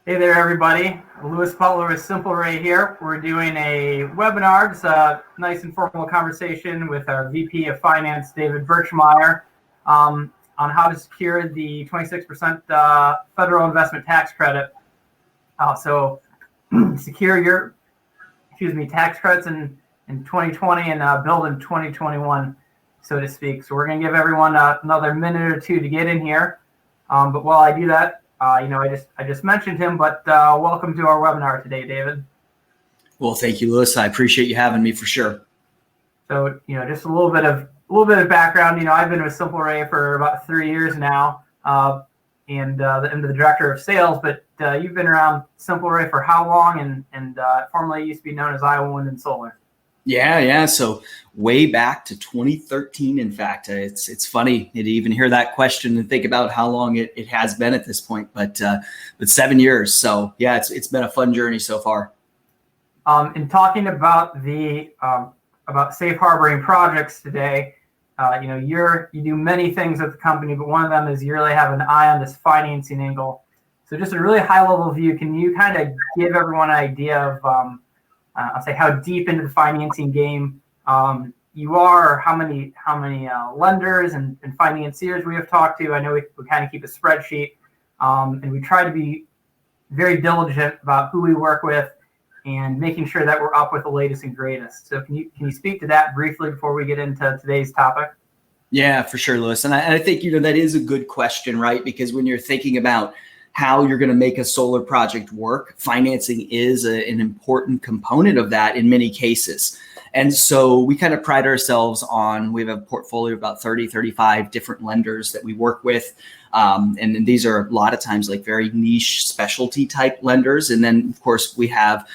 Hey there, everybody. Butler with Simpleray here. We're doing a webinar. It's a nice informal conversation with our VP of Finance, David Birchmier, on how to secure the 26% federal investment tax credit. So secure your, tax credits in 2020 and build in 2021, so to speak. So we're going to give everyone another minute or two to get in here. But while I do that, I just mentioned him, but welcome to our webinar today, David. Well, thank you, Lewis. I appreciate you having me for sure. So, just a little bit of background. I've been with Simpleray for about 3 years now, and the director of sales. But you've been around Simpleray for how long? And formerly used to be known as Iowa Wind and Solar. Yeah. So way back to 2013, in fact. It's funny to even hear that question and think about how long it has been at this point, but 7 years. So yeah, it's been a fun journey so far. In talking about about safe harboring projects today, you do many things at the company, but one of them is you really have an eye on this financing angle. So just a really high level view, can you kind of give everyone an idea of I'll say how deep into the financing game you are, how many lenders and financiers we have talked to. I know we kind of keep a spreadsheet, and we try to be very diligent about who we work with and making sure that we're up with the latest and greatest. So can you speak to that briefly before we get into today's topic? Yeah, for sure, Lewis. And I think, that is a good question, right? Because when you're thinking about how you're going to make a solar project work, financing is an important component of that in many cases. And so we kind of pride ourselves on, we have a portfolio of about 35 different lenders that we work with. And these are a lot of times like very niche specialty type lenders. And then of course we have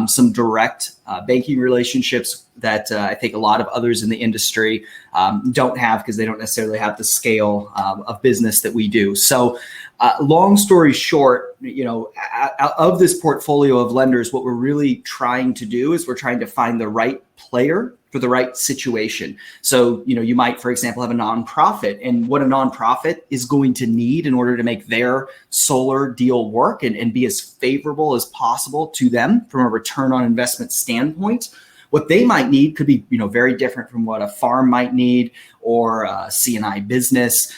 some direct banking relationships that I think a lot of others in the industry don't have, because they don't necessarily have the scale of business that we do. So long story short, of this portfolio of lenders, what we're really trying to do is we're trying to find the right player for the right situation. So, you might, for example, have a nonprofit, and what a nonprofit is going to need in order to make their solar deal work and be as favorable as possible to them from a return on investment standpoint. What they might need could be, very different from what a farm might need, or a C&I business,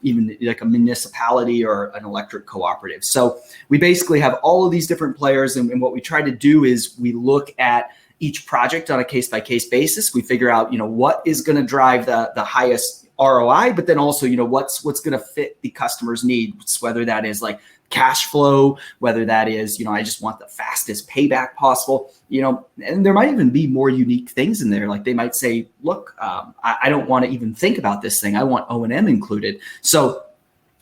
even like a municipality or an electric cooperative. So we basically have all of these different players, and what we try to do is we look at each project on a case-by-case basis. We figure out, what is going to drive the highest ROI, but then also, what's going to fit the customer's needs, whether that is like cash flow, whether that is, I just want the fastest payback possible, and there might even be more unique things in there. Like they might say, look, I don't want to even think about this thing. I want O&M included. So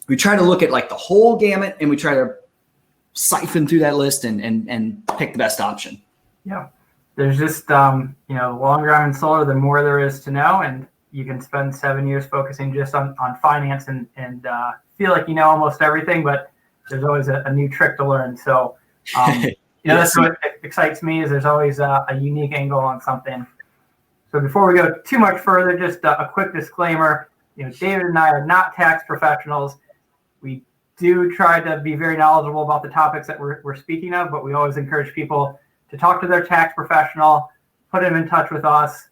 we try to look at like the whole gamut, and we try to siphon through that list and pick the best option. Yeah. There's just, the longer I'm in solar, the more there is to know. And you can spend 7 years focusing just on finance and feel like you know almost everything, but there's always a new trick to learn. So, that's what excites me, is there's always a unique angle on something. So before we go too much further, just a quick disclaimer. David and I are not tax professionals. We do try to be very knowledgeable about the topics that we're speaking of, but we always encourage people to talk to their tax professional, put them in touch with us.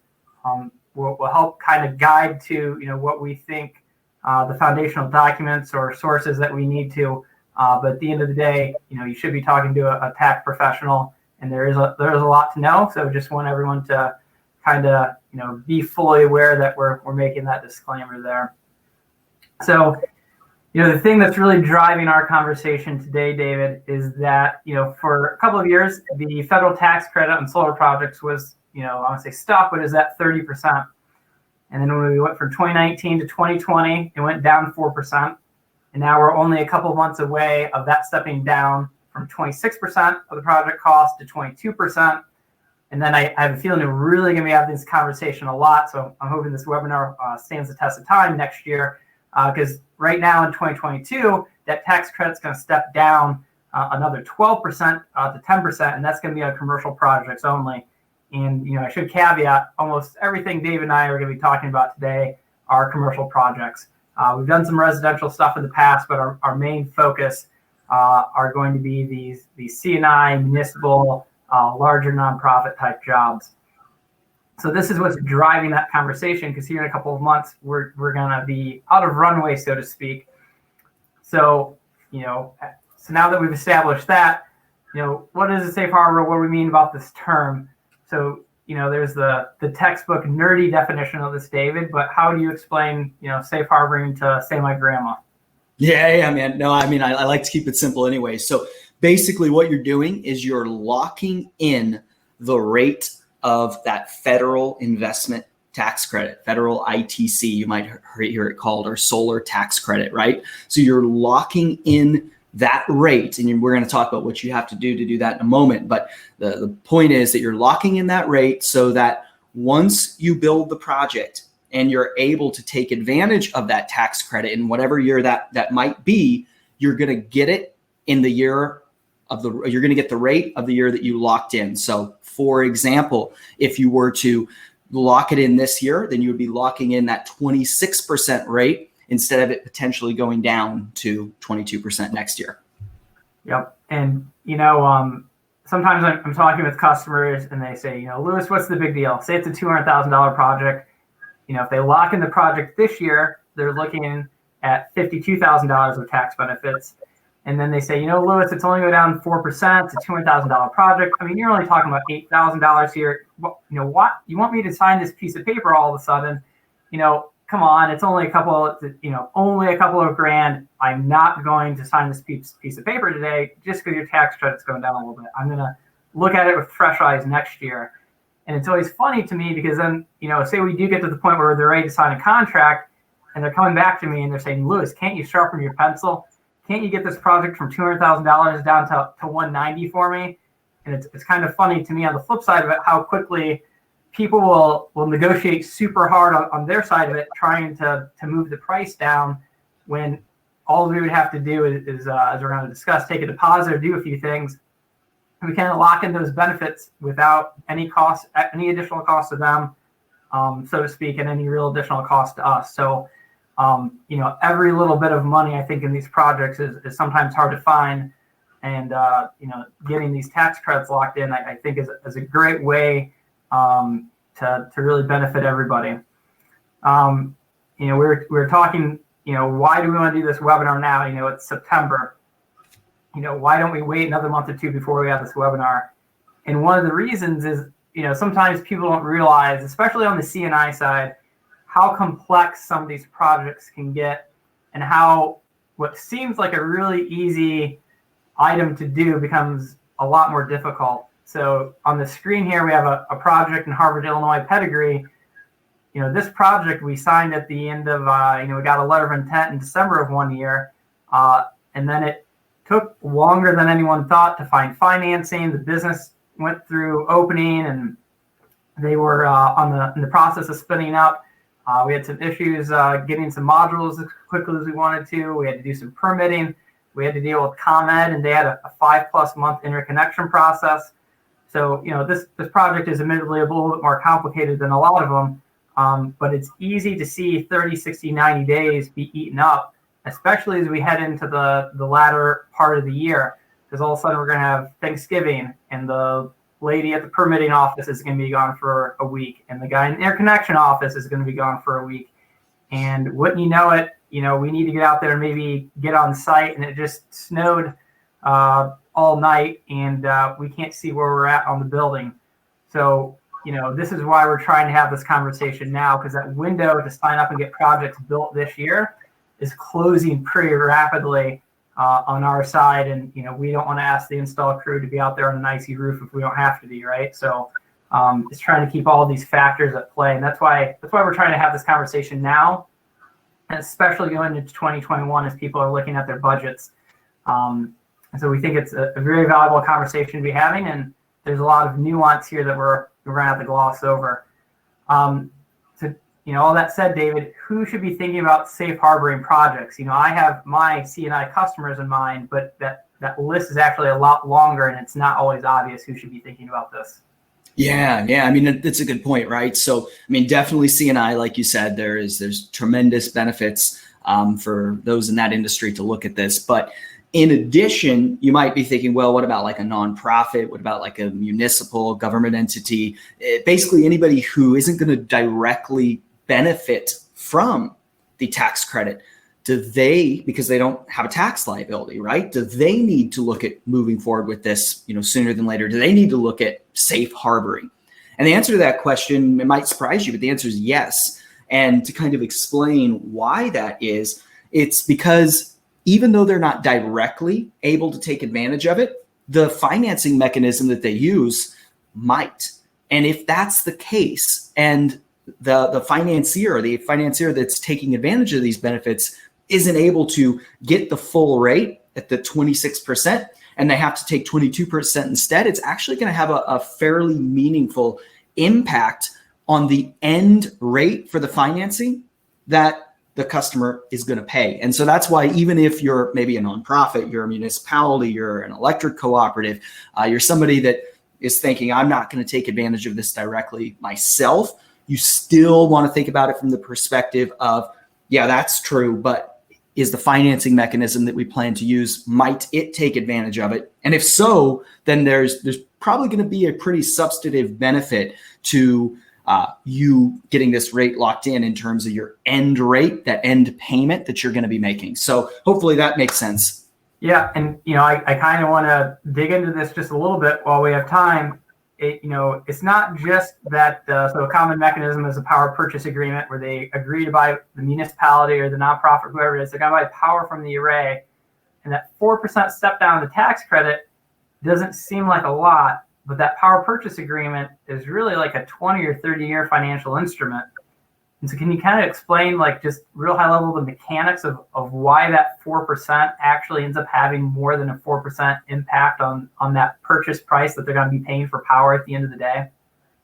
We'll help kind of guide to, what we think the foundational documents or sources that we need to. But at the end of the day, you should be talking to a tax professional, and there is a lot to know. So just want everyone to kind of, be fully aware that we're making that disclaimer there. So, the thing that's really driving our conversation today, David, is that, for a couple of years, the federal tax credit on solar projects was, I want to say stuck, but is at 30%. And then when we went from 2019 to 2020, it went down 4%. And now we're only a couple of months away of that stepping down from 26% of the project cost to 22%. And then I have a feeling we're really going to be having this conversation a lot. So I'm hoping this webinar stands the test of time next year, because right now in 2022, that tax credit's going to step down another 12% to 10%, and that's going to be on commercial projects only. And, I should caveat, almost everything Dave and I are going to be talking about today are commercial projects. We've done some residential stuff in the past, but our main focus are going to be these C&I, municipal, larger nonprofit type jobs. So this is what's driving that conversation, because here in a couple of months, we're going to be out of runway, so to speak. So, so now that we've established that, what is a safe harbor? What do we mean about this term? So, there's the textbook nerdy definition of this, David, but how do you explain, safe harboring to, say, my grandma? Yeah, man. No, I mean, I like to keep it simple anyway. So basically what you're doing is you're locking in the rate of that federal investment tax credit, federal ITC, you might hear it called, or solar tax credit, right? So you're locking in that rate, and we're going to talk about what you have to do that in a moment. But the point is that you're locking in that rate so that once you build the project and you're able to take advantage of that tax credit in whatever year that might be, you're going to get it in the year of you're going to get the rate of the year that you locked in. So for example, if you were to lock it in this year, then you would be locking in that 26% rate instead of it potentially going down to 22% next year. Yep. And, sometimes I'm talking with customers and they say, Lewis, what's the big deal? Say it's a $200,000 project. If they lock in the project this year, they're looking at $52,000 of tax benefits. And then they say, Lewis, it's only go down 4%. It's a $200,000 project. I mean, you're only talking about $8,000 here. What? You want me to sign this piece of paper all of a sudden? Come on, it's only a couple of grand. I'm not going to sign this piece of paper today just because your tax credit's going down a little bit. I'm going to look at it with fresh eyes next year. And it's always funny to me because then, say we do get to the point where they're ready to sign a contract and they're coming back to me and they're saying, Lewis, can't you sharpen your pencil? Can't you get this project from $200,000 down to $190 for me? And it's kind of funny to me on the flip side of it, how quickly people will negotiate super hard on their side of it, trying to move the price down, when all we would have to do is as we're going to discuss, take a deposit or do a few things. We kind of lock in those benefits without any additional cost to them, so to speak, and any real additional cost to us. So, every little bit of money, I think, in these projects is sometimes hard to find. And, getting these tax credits locked in, I think is a great way to really benefit everybody. We're talking, why do we want to do this webinar now? It's September. Why don't we wait another month or two before we have this webinar? And one of the reasons is, sometimes people don't realize, especially on the C&I side, how complex some of these projects can get, and how what seems like a really easy item to do becomes a lot more difficult. So on the screen here, we have a project in Harvard, Illinois pedigree. This project we signed at the end of, we got a letter of intent in December of one year. And then it took longer than anyone thought to find financing. The business went through opening and they were in the process of spinning up. We had some issues getting some modules as quickly as we wanted to. We had to do some permitting. We had to deal with ComEd, and they had a 5+ month interconnection process. So, this project is admittedly a little bit more complicated than a lot of them, but it's easy to see 30, 60, 90 days be eaten up, especially as we head into the latter part of the year, because all of a sudden we're going to have Thanksgiving, and the lady at the permitting office is going to be gone for a week, and the guy in the interconnection office is going to be gone for a week. And wouldn't you know it, we need to get out there and maybe get on site, and it just snowed all night, and we can't see where we're at on the building. So, this is why we're trying to have this conversation now, because that window to sign up and get projects built this year is closing pretty rapidly on our side. And, we don't want to ask the install crew to be out there on an icy roof if we don't have to be, right? So it's trying to keep all these factors at play. And that's why we're trying to have this conversation now, and especially going into 2021 as people are looking at their budgets. And so we think it's a very valuable conversation to be having, and there's a lot of nuance here that we're going to have to gloss over. All that said, David, who should be thinking about safe harboring projects? I have my C&I customers in mind, but that list is actually a lot longer, and it's not always obvious who should be thinking about this. Yeah. I mean, that's a good point, right? So, definitely C&I, like you said, there's tremendous benefits for those in that industry to look at this. But In addition, you might be thinking, well, what about like a nonprofit? What about like a municipal government entity? Basically anybody who isn't going to directly benefit from the tax credit. Do they, because they don't have a tax liability, right? Do they need to look at moving forward with this, sooner than later? Do they need to look at safe harboring? And the answer to that question, it might surprise you, but the answer is yes. And to kind of explain why that is, it's because even though they're not directly able to take advantage of it, the financing mechanism that they use might. And if that's the case, and the financier that's taking advantage of these benefits isn't able to get the full rate at the 26%, and they have to take 22% instead, it's actually going to have a fairly meaningful impact on the end rate for the financing that the customer is going to pay. And so that's why even if you're maybe a nonprofit, you're a municipality, you're an electric cooperative, you're somebody that is thinking, I'm not going to take advantage of this directly myself, you still want to think about it from the perspective of, yeah, that's true, but is the financing mechanism that we plan to use, might it take advantage of it? And if so, then there's probably going to be a pretty substantive benefit to you getting this rate locked in terms of your end rate, that end payment that you're going to be making. So hopefully that makes sense. Yeah. And, I kind of want to dig into this just a little bit while we have time. It's not just that, so a common mechanism is a power purchase agreement where they agree to buy the municipality or the nonprofit, whoever it is, they're going to buy power from the array. And that 4% step down in the tax credit doesn't seem like a lot, but that power purchase agreement is really like a 20 or 30 year financial instrument. And so can you kind of explain, like, just real high level, the mechanics of why that 4% actually ends up having more than a 4% impact on that purchase price that they're going to be paying for power at the end of the day?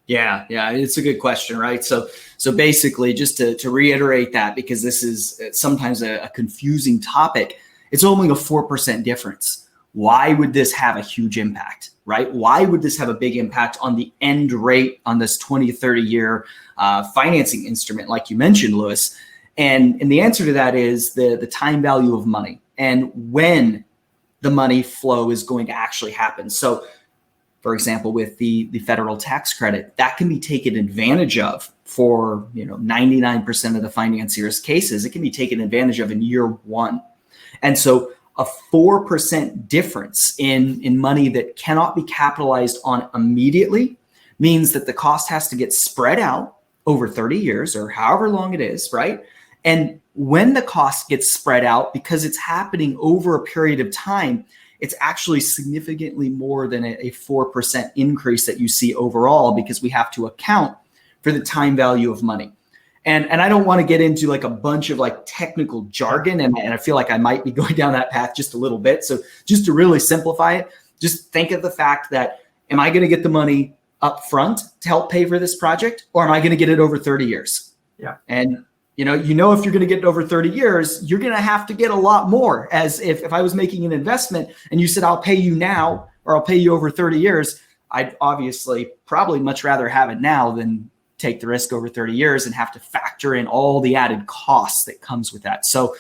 Yeah, it's a good question, right? So basically, just to reiterate that, because this is sometimes a confusing topic, it's only a 4% difference. Why would this have a huge impact, right? Why would this have a big impact on the end rate on this 20, 30 year financing instrument, like you mentioned, Lewis? And the answer to that is the time value of money and when the money flow is going to actually happen. So, for example, with the federal tax credit, that can be taken advantage of for 99% of the financiers' cases. It can be taken advantage of in year one. And so a 4% difference in money that cannot be capitalized on immediately means that the cost has to get spread out over 30 years or however long it is, right? And when the cost gets spread out, because it's happening over a period of time, it's actually significantly more than a 4% increase that you see overall, because we have to account for the time value of money. And I don't want to get into like a bunch of like technical jargon, and I feel like I might be going down that path just a little bit. So just to really simplify it, just think of the fact that, am I going to get the money up front to help pay for this project, or am I going to get it over 30 years? Yeah. And if you're going to get it over 30 years, you're going to have to get a lot more. As if I was making an investment and you said, I'll pay you now, or I'll pay you over 30 years, I'd obviously probably much rather have it now than take the risk over 30 years and have to factor in all the added costs that comes with that. So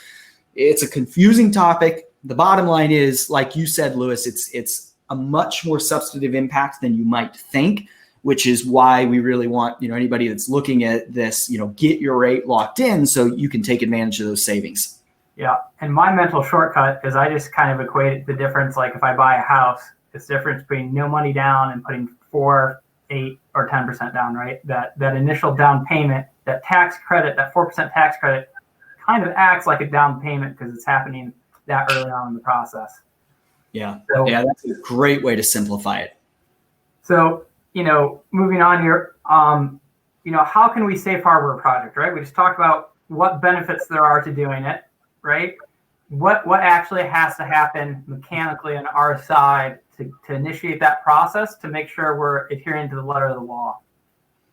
it's a confusing topic. The bottom line is, like you said, Lewis, it's a much more substantive impact than you might think, which is why we really want, anybody that's looking at this, get your rate locked in so you can take advantage of those savings. Yeah. And my mental shortcut is I just kind of equate the difference. Like if I buy a house, it's the difference between no money down and putting 4, 8, or 10% down, right? That initial down payment, that tax credit, that 4% tax credit kind of acts like a down payment because it's happening that early on in the process. Yeah. So, that's a great way to simplify it. So, moving on here, how can we safe harbor a project, right? We just talked about what benefits there are to doing it, right? What actually has to happen mechanically on our side to initiate that process to make sure we're adhering to the letter of the law?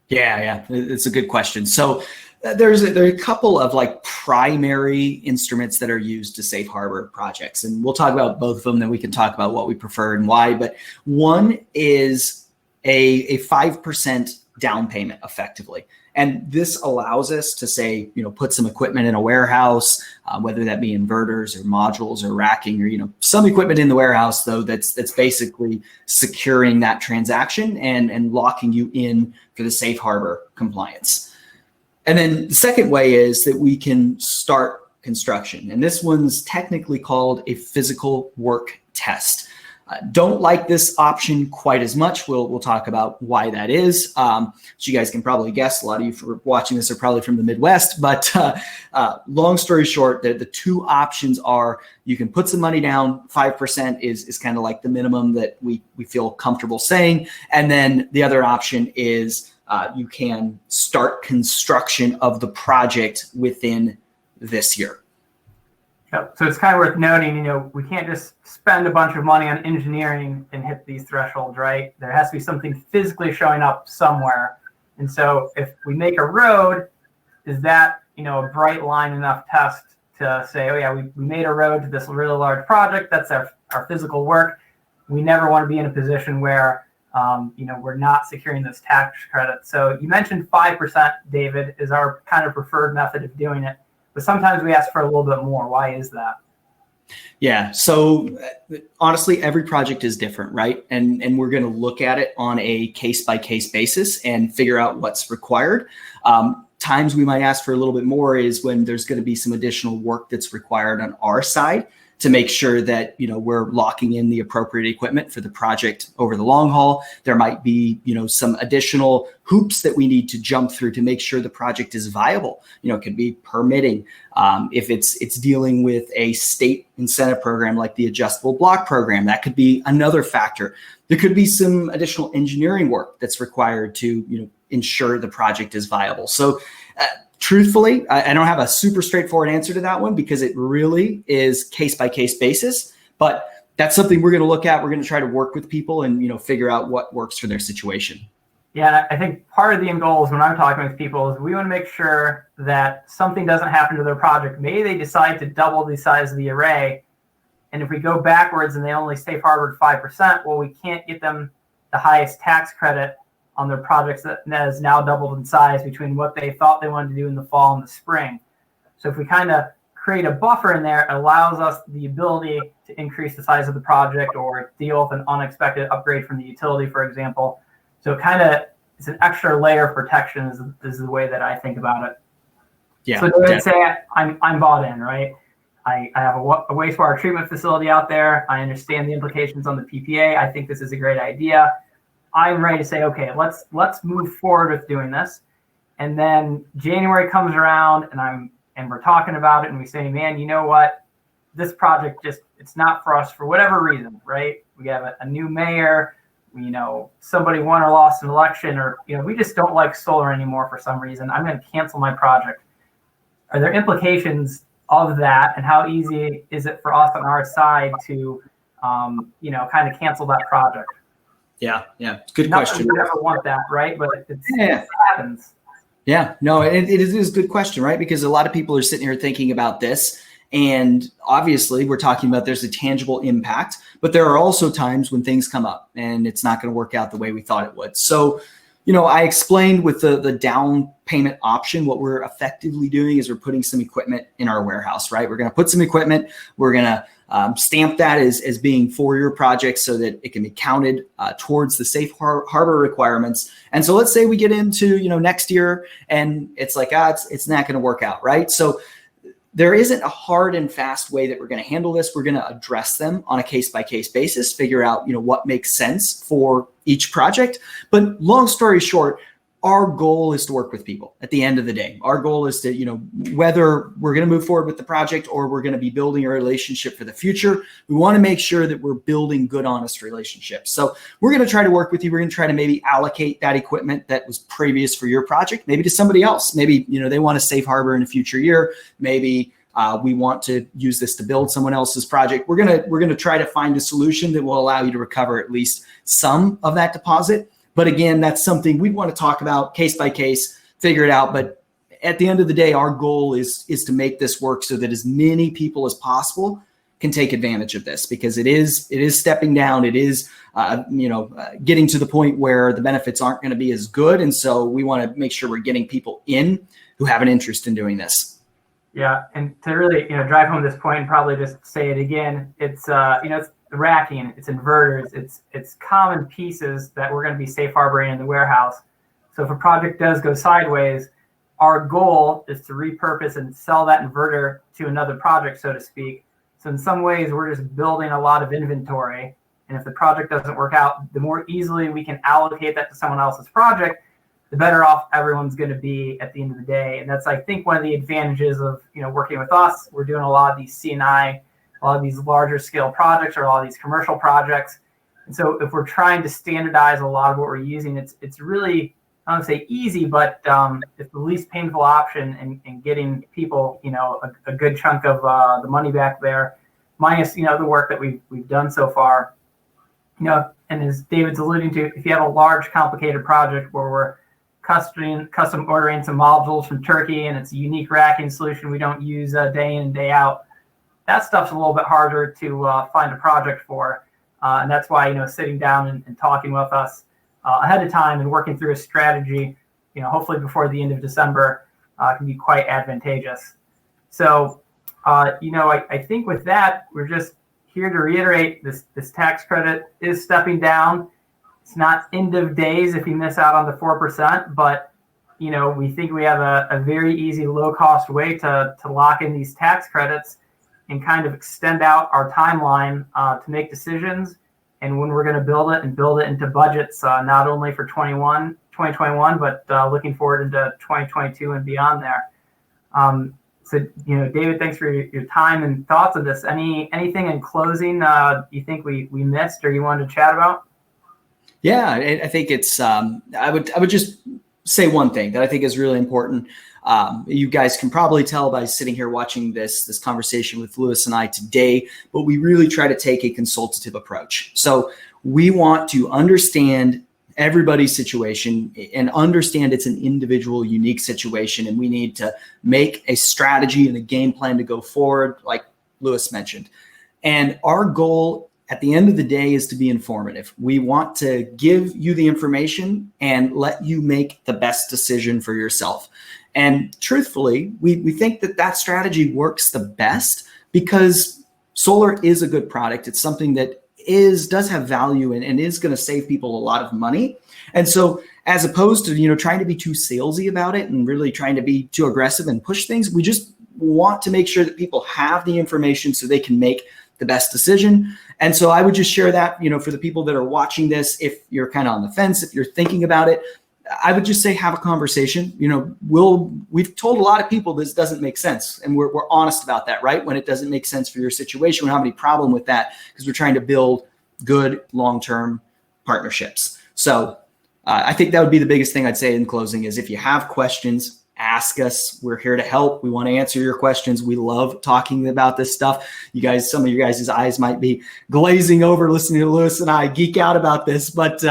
Yeah, it's a good question. So there are a couple of like primary instruments that are used to safe harbor projects, and we'll talk about both of them. Then we can talk about what we prefer and why. But one is a 5% down payment, effectively. And this allows us to say, put some equipment in a warehouse, whether that be inverters or modules or racking or, some equipment in the warehouse, though, that's basically securing that transaction and locking you in for the safe harbor compliance. And then the second way is that we can start construction. And this one's technically called a physical work test. Don't like this option quite as much. We'll talk about why that is. So you guys can probably guess, a lot of you for watching this are probably from the Midwest, but long story short, the two options are you can put some money down. 5% is kind of like the minimum that we feel comfortable saying. And then the other option is you can start construction of the project within this year. Yep. So it's kind of worth noting, we can't just spend a bunch of money on engineering and hit these thresholds, right? There has to be something physically showing up somewhere. And so if we make a road, is that, a bright line enough test to say, oh yeah, we made a road to this really large project. That's our physical work. We never want to be in a position where, we're not securing those tax credits. So you mentioned 5%, David, is our kind of preferred method of doing it. But sometimes we ask for a little bit more. Why is that? Yeah. So honestly, every project is different, right? And we're going to look at it on a case-by-case basis and figure out what's required. Times we might ask for a little bit more is when there's going to be some additional work that's required on our side to make sure that, we're locking in the appropriate equipment for the project over the long haul. There might be, some additional hoops that we need to jump through to make sure the project is viable. It could be permitting. If it's dealing with a state incentive program like the adjustable block program, that could be another factor. There could be some additional engineering work that's required to, ensure the project is viable. So truthfully, I don't have a super straightforward answer to that one because it really is case-by-case basis, but that's something we're going to look at. We're going to try to work with people and, figure out what works for their situation. Yeah, I think part of the end goal is when I'm talking with people is we want to make sure that something doesn't happen to their project. Maybe they decide to double the size of the array. And if we go backwards and they only safe harbored 5%, well, we can't get them the highest tax credit on their projects that has now doubled in size between what they thought they wanted to do in the fall and the spring. So if we kind of create a buffer in there, it allows us the ability to increase the size of the project or deal with an unexpected upgrade from the utility, for example. So it's an extra layer of protection is the way that I think about it. Yeah. So let's say I'm bought in, right? I have a wastewater treatment facility out there. I understand the implications on the PPA. I think this is a great idea. I'm ready to say, okay, let's move forward with doing this. And then January comes around and we're talking about it and we say, man, you know what? This project it's not for us for whatever reason, right? We have a new mayor, somebody won or lost an election, or, we just don't like solar anymore for some reason. I'm going to cancel my project. Are there implications of that? And how easy is it for us on our side to, kind of cancel that project? Yeah. Good question. You never want that, right? But it happens. Yeah, no, it is a good question, right? Because a lot of people are sitting here thinking about this. And obviously, we're talking about there's a tangible impact, but there are also times when things come up and it's not going to work out the way we thought it would. So, I explained with the down payment option, what we're effectively doing is we're putting some equipment in our warehouse, right? We're going to put some equipment. We're going to stamp that as being for your project so that it can be counted towards the safe harbor requirements. And so let's say we get into, next year and it's like, it's not going to work out, right? So there isn't a hard and fast way that we're going to handle this. We're going to address them on a case-by-case basis, figure out, what makes sense for each project. But long story short, our goal is to work with people at the end of the day. Our goal is to, whether we're going to move forward with the project or we're going to be building a relationship for the future, we want to make sure that we're building good, honest relationships. So we're going to try to work with you. We're going to try to maybe allocate that equipment that was previous for your project, maybe to somebody else. Maybe, they want a safe harbor in a future year. Maybe we want to use this to build someone else's project. We're going to try to find a solution that will allow you to recover at least some of that deposit. But again, that's something we want to talk about case by case, figure it out. But at the end of the day, our goal is to make this work so that as many people as possible can take advantage of this, because it is stepping down. It is, getting to the point where the benefits aren't going to be as good. And so we want to make sure we're getting people in who have an interest in doing this. Yeah. And to really, drive home this point and probably just say it again, it's, it's the racking, it's inverters, it's common pieces that we're going to be safe harboring in the warehouse. So if a project does go sideways, our goal is to repurpose and sell that inverter to another project, so to speak. So in some ways, we're just building a lot of inventory. And if the project doesn't work out, the more easily we can allocate that to someone else's project, the better off everyone's going to be at the end of the day. And that's, I think, one of the advantages of, working with us. We're doing a lot of these C&I, a lot of these larger scale projects, or a lot of these commercial projects. And so if we're trying to standardize a lot of what we're using, it's really, I don't want to say easy, but it's the least painful option in getting people, a good chunk of the money back there, minus, the work that we've done so far. And as David's alluding to, if you have a large, complicated project where we're custom ordering some modules from Turkey, and it's a unique racking solution we don't use day in and day out, that stuff's a little bit harder to find a project for. And that's why, sitting down and talking with us ahead of time and working through a strategy, hopefully before the end of December, can be quite advantageous. So, I think with that, we're just here to reiterate this tax credit is stepping down. It's not end of days if you miss out on the 4%, but we think we have a very easy, low cost way to lock in these tax credits and kind of extend out our timeline to make decisions and when we're going to build it into budgets, not only for 2021, but looking forward into 2022 and beyond there. So, David, thanks for your time and thoughts on this. Anything in closing you think we missed or you wanted to chat about? Yeah, I think it's, I would just say one thing that I think is really important. You guys can probably tell by sitting here watching this conversation with Lewis and I today, but we really try to take a consultative approach. So we want to understand everybody's situation and understand it's an individual, unique situation. And we need to make a strategy and a game plan to go forward, like Lewis mentioned. And our goal at the end of the day is to be informative. We want to give you the information and let you make the best decision for yourself. And truthfully, we think that strategy works the best because solar is a good product. It's something that does have value and is going to save people a lot of money. And so as opposed to, trying to be too salesy about it and really trying to be too aggressive and push things, we just want to make sure that people have the information so they can make the best decision. And so I would just share that, for the people that are watching this, if you're kind of on the fence, if you're thinking about it, I would just say, have a conversation. We've told a lot of people this doesn't make sense. And we're honest about that, right? When it doesn't make sense for your situation, we don't have any problem with that because we're trying to build good long-term partnerships. So I think that would be the biggest thing I'd say in closing is if you have questions, ask us. We're here to help. We want to answer your questions. We love talking about this stuff. Some of you guys' eyes might be glazing over listening to Lewis and I geek out about this, but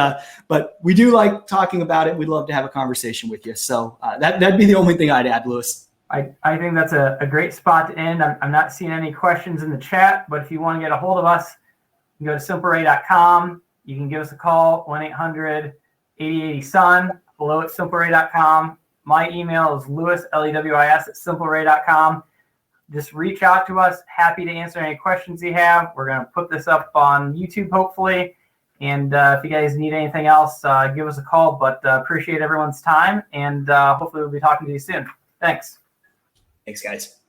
we do like talking about it. We'd love to have a conversation with you. So that'd be the only thing I'd add, Lewis. I think that's a great spot to end. I'm not seeing any questions in the chat, but if you want to get a hold of us, you can go to simpleray.com. You can give us a call, 1-800-8080-SUN, below at simpleray.com. My email is lewis, Lewis, at simpleray.com. Just reach out to us. Happy to answer any questions you have. We're going to put this up on YouTube, hopefully. And if you guys need anything else, give us a call. But appreciate everyone's time. And hopefully we'll be talking to you soon. Thanks. Thanks, guys.